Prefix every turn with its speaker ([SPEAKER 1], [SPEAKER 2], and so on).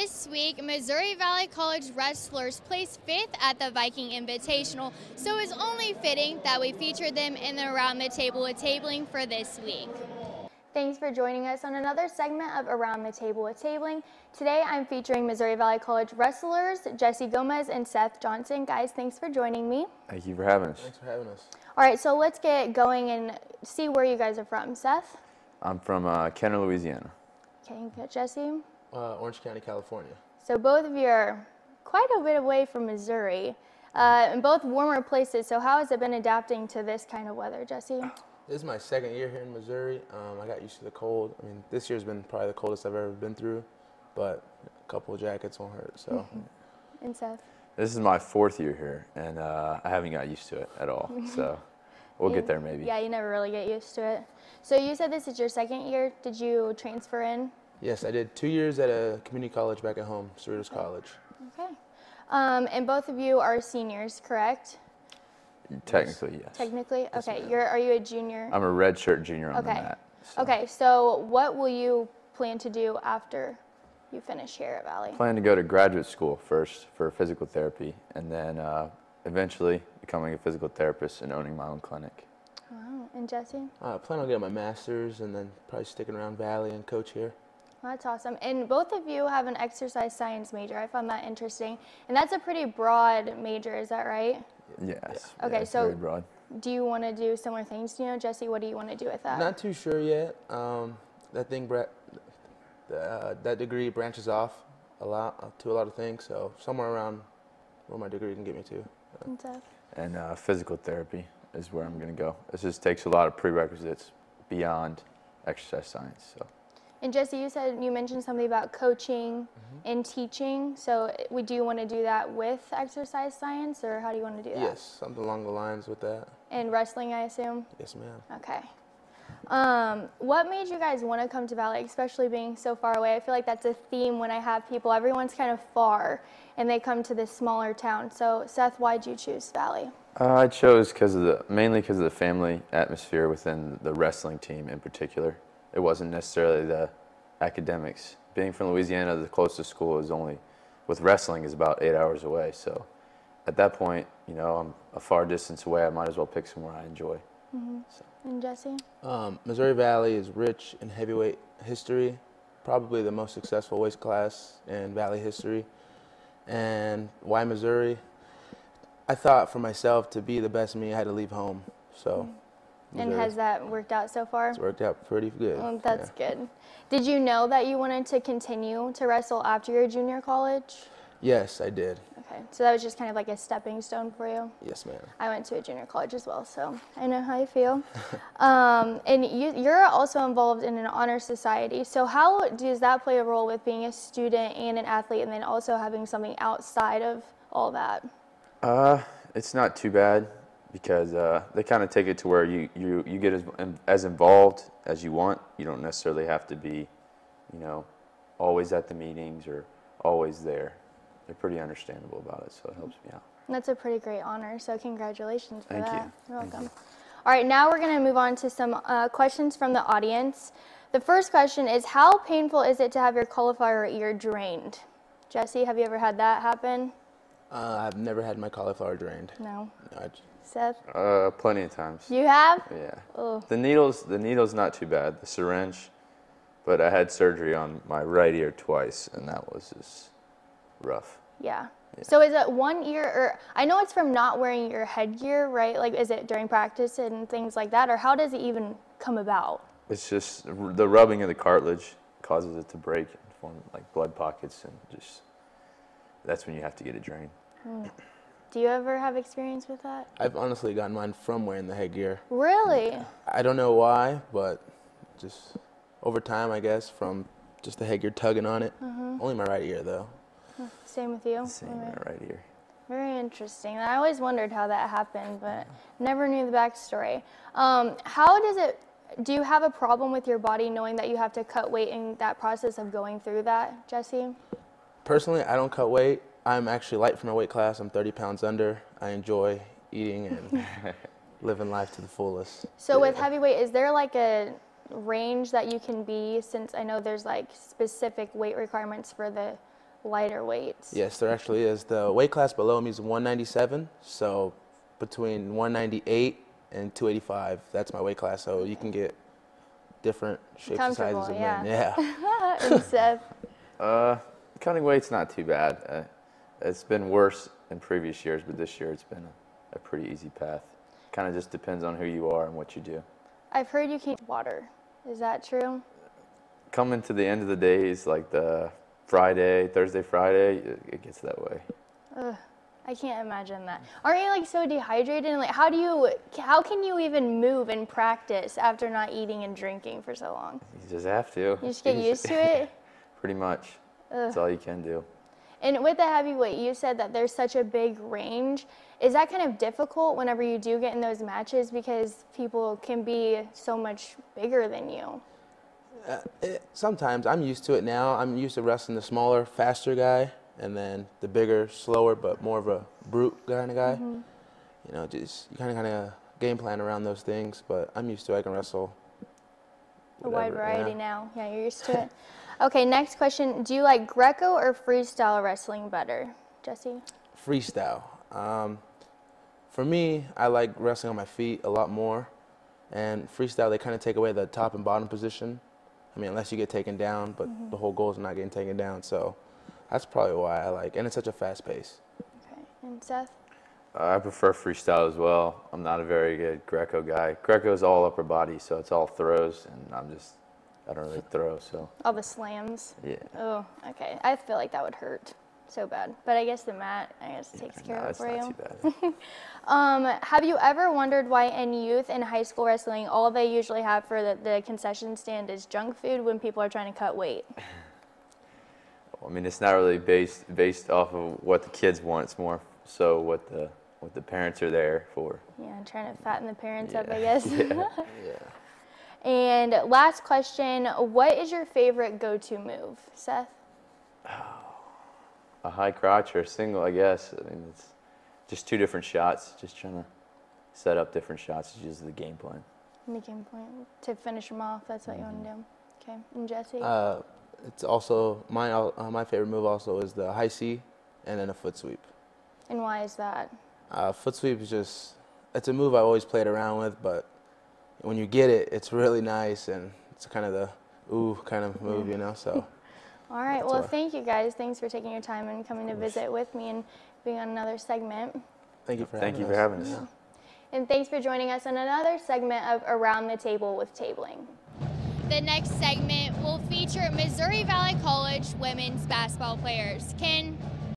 [SPEAKER 1] This week, Missouri Valley College wrestlers placed 5th at the Viking Invitational, so it's only fitting that we feature them in the Around the Table with Tabling for this week. Thanks for joining us on another segment of Around the Table with Tabling. Today I'm featuring Missouri Valley College wrestlers Jesse Gomez and Seth Johnson. Guys, thanks for joining me.
[SPEAKER 2] Thank you for having us.
[SPEAKER 3] Thanks for having us.
[SPEAKER 1] All right, so let's get going and see where you guys are from. Seth?
[SPEAKER 2] I'm from Kenner, Louisiana.
[SPEAKER 1] Okay, good. Jesse?
[SPEAKER 3] Orange County, California.
[SPEAKER 1] So both of you are quite a bit away from Missouri, in both warmer places. So how has it been adapting to this kind of weather, Jesse?
[SPEAKER 3] This is my second year here in Missouri. I got used to the cold. I mean, this year's been probably the coldest I've ever been through, but a couple of jackets won't hurt, so.
[SPEAKER 1] And Seth?
[SPEAKER 2] This is my 4th year here, and I haven't got used to it at all, so we'll get there maybe.
[SPEAKER 1] Yeah, you never really get used to it. So you said this is your second year. Did you transfer in?
[SPEAKER 3] Yes, I did 2 years at a community college back at home, Cerritos College.
[SPEAKER 1] Okay. And both of you are seniors, correct?
[SPEAKER 2] Technically, yes.
[SPEAKER 1] Technically?
[SPEAKER 3] Yes,
[SPEAKER 1] okay.
[SPEAKER 3] ma'am.
[SPEAKER 1] Are you a junior?
[SPEAKER 2] I'm a redshirt junior on the
[SPEAKER 1] Okay.
[SPEAKER 2] mat. So.
[SPEAKER 1] Okay, so what will you plan to do after you finish here at Valley?
[SPEAKER 2] Plan to go to graduate school first for physical therapy, and then eventually becoming a physical therapist and owning my own clinic.
[SPEAKER 1] Wow. And Jesse?
[SPEAKER 3] I plan on getting my master's and then probably sticking around Valley and coach here.
[SPEAKER 1] That's awesome. And both of you have an exercise science major. I found that interesting. And that's a pretty broad major, is that right?
[SPEAKER 2] Yes.
[SPEAKER 1] Okay,
[SPEAKER 2] yeah, it's
[SPEAKER 1] so
[SPEAKER 2] very broad.
[SPEAKER 1] do you want to do similar things? Do you know, Jesse, what do you want to do with that?
[SPEAKER 3] Not too sure yet. That degree branches off to a lot of things, so somewhere around where my degree can get me to.
[SPEAKER 1] And Seth?
[SPEAKER 2] And physical therapy is where I'm going to go. This just takes a lot of prerequisites beyond exercise science. So.
[SPEAKER 1] And Jesse, you mentioned something about coaching and teaching. So would you want to do that with exercise science, or how do you want to do that?
[SPEAKER 3] Yes, something along the lines with that.
[SPEAKER 1] And wrestling, I assume?
[SPEAKER 3] Yes, ma'am.
[SPEAKER 1] Okay. What made you guys want to come to Valley, especially being so far away? I feel like that's a theme when I have people. Everyone's kind of far, and they come to this smaller town. So, Seth, why'd you choose Valley?
[SPEAKER 2] I chose mainly because of the family atmosphere within the wrestling team in particular. It wasn't necessarily the academics. Being from Louisiana, the closest school with wrestling is about 8 hours away. So at that point, you know, I'm a far distance away. I might as well pick somewhere I enjoy. So.
[SPEAKER 1] And Jesse?
[SPEAKER 3] Missouri Valley is rich in heavyweight history, probably the most successful weight class in Valley history. And why Missouri? I thought for myself, to be the best me, I had to leave home. So.
[SPEAKER 1] And has that worked out so far?
[SPEAKER 3] It's worked out pretty good.
[SPEAKER 1] Well, that's good. Did you know that you wanted to continue to wrestle after your junior college?
[SPEAKER 3] Yes, I did.
[SPEAKER 1] Okay, so that was just kind of like a stepping stone for you?
[SPEAKER 3] Yes, ma'am.
[SPEAKER 1] I went to a junior college as well, so I know how you feel. And you're also involved in an honor society. So how does that play a role with being a student and an athlete, and then also having something outside of all that?
[SPEAKER 2] It's not too bad, because they kind of take it to where you get as involved as you want. You don't necessarily have to be, you know, always at the meetings or always there. They're pretty understandable about it, so it helps me out.
[SPEAKER 1] And that's a pretty great honor, so congratulations for
[SPEAKER 2] Thank
[SPEAKER 1] that.
[SPEAKER 2] you.
[SPEAKER 1] You're welcome.
[SPEAKER 2] Thank you.
[SPEAKER 1] All right, now we're going to move on to some questions from the audience. The first question is, how painful is it to have your cauliflower ear drained? Jesse, have you ever had that happen?
[SPEAKER 3] I've never had my cauliflower drained.
[SPEAKER 1] No.
[SPEAKER 3] No,
[SPEAKER 1] Seth?
[SPEAKER 2] Plenty of times.
[SPEAKER 1] You have?
[SPEAKER 2] Yeah.
[SPEAKER 1] Oh.
[SPEAKER 2] The needle's not too bad. The syringe, but I had surgery on my right ear twice, and that was just rough.
[SPEAKER 1] Yeah. So is it one ear, or I know it's from not wearing your headgear, right? Like, is it during practice and things like that, or how does it even come about?
[SPEAKER 2] It's just the rubbing of the cartilage causes it to break and form like blood pockets, and just that's when you have to get it drained.
[SPEAKER 1] Do you ever have experience with that?
[SPEAKER 3] I've honestly gotten mine from wearing the headgear.
[SPEAKER 1] Really?
[SPEAKER 3] I don't know why, but just over time, I guess, from just the headgear tugging on it. Only my right ear, though.
[SPEAKER 1] Same with you?
[SPEAKER 2] Same in my right ear.
[SPEAKER 1] Very interesting. I always wondered how that happened, but never knew the backstory. Do you have a problem with your body knowing that you have to cut weight in that process of going through that, Jesse?
[SPEAKER 3] Personally, I don't cut weight. I'm actually light for my weight class. I'm 30 pounds under. I enjoy eating and living life to the fullest.
[SPEAKER 1] So with heavyweight, is there like a range that you can be, since I know there's like specific weight requirements for the lighter weights.
[SPEAKER 3] Yes, there actually is. The weight class below me is 197, so between 198 and 285, that's my weight class. So you can get different shapes and sizes of men. Yeah.
[SPEAKER 1] And Seth?
[SPEAKER 2] Cutting weight's not too bad. It's been worse in previous years, but this year it's been a pretty easy path. Kind of just depends on who you are and what you do.
[SPEAKER 1] I've heard you can't water. Is that true?
[SPEAKER 2] Coming to the end of the days, like the Thursday, Friday, it gets that way.
[SPEAKER 1] Ugh, I can't imagine that. Aren't you like so dehydrated? And like, how can you even move and practice after not eating and drinking for so long?
[SPEAKER 2] You just have to.
[SPEAKER 1] You just get used to it?
[SPEAKER 2] Pretty much. That's all you can do.
[SPEAKER 1] And with the heavyweight, you said that there's such a big range. Is that kind of difficult whenever you do get in those matches because people can be so much bigger than you?
[SPEAKER 3] Sometimes. I'm used to it now. I'm used to wrestling the smaller, faster guy, and then the bigger, slower, but more of a brute kind of guy.
[SPEAKER 1] Mm-hmm.
[SPEAKER 3] You know, just you kind of game plan around those things, but I'm used to it. I can wrestle
[SPEAKER 1] whatever, a wide variety now. Yeah, you're used to it. Okay, next question. Do you like Greco or freestyle wrestling better, Jesse?
[SPEAKER 3] Freestyle. For me, I like wrestling on my feet a lot more. And freestyle, they kind of take away the top and bottom position. I mean, unless you get taken down, but the whole goal is not getting taken down. So that's probably why I like, and it's such a fast pace.
[SPEAKER 1] Okay, and Seth?
[SPEAKER 2] I prefer freestyle as well. I'm not a very good Greco guy. Greco is all upper body, so it's all throws, and I don't really throw, so.
[SPEAKER 1] All the slams?
[SPEAKER 2] Yeah.
[SPEAKER 1] Oh, okay. I feel like that would hurt so bad. But I guess the mat, takes care of it for you.
[SPEAKER 2] Not too bad.
[SPEAKER 1] Have you ever wondered why in youth and high school wrestling, all they usually have for the concession stand is junk food when people are trying to cut weight?
[SPEAKER 2] I mean, it's not really based off of what the kids want. It's more so what the parents are there for.
[SPEAKER 1] Yeah, trying to fatten the parents up, I guess.
[SPEAKER 2] Yeah.
[SPEAKER 1] And last question, what is your favorite go-to move, Seth?
[SPEAKER 2] A high crotch or a single, I guess. I mean, it's just two different shots. Just trying to set up different shots is just the game plan.
[SPEAKER 1] The game plan to finish them off. That's what you want to do. Okay, and Jesse?
[SPEAKER 3] It's also my favorite move. Also is the high C, and then a foot sweep.
[SPEAKER 1] And why is that?
[SPEAKER 3] Foot sweep is it's a move I always played around with, but when you get it, it's really nice, and it's kind of the ooh kind of move, you know. So.
[SPEAKER 1] All right. Well, thank you guys. Thanks for taking your time and coming to visit with me and being on another segment.
[SPEAKER 3] Thank you for
[SPEAKER 2] having us.
[SPEAKER 1] Yeah. And thanks for joining us on another segment of Around the Table with Tabling. The next segment will feature Missouri Valley College women's basketball players. Can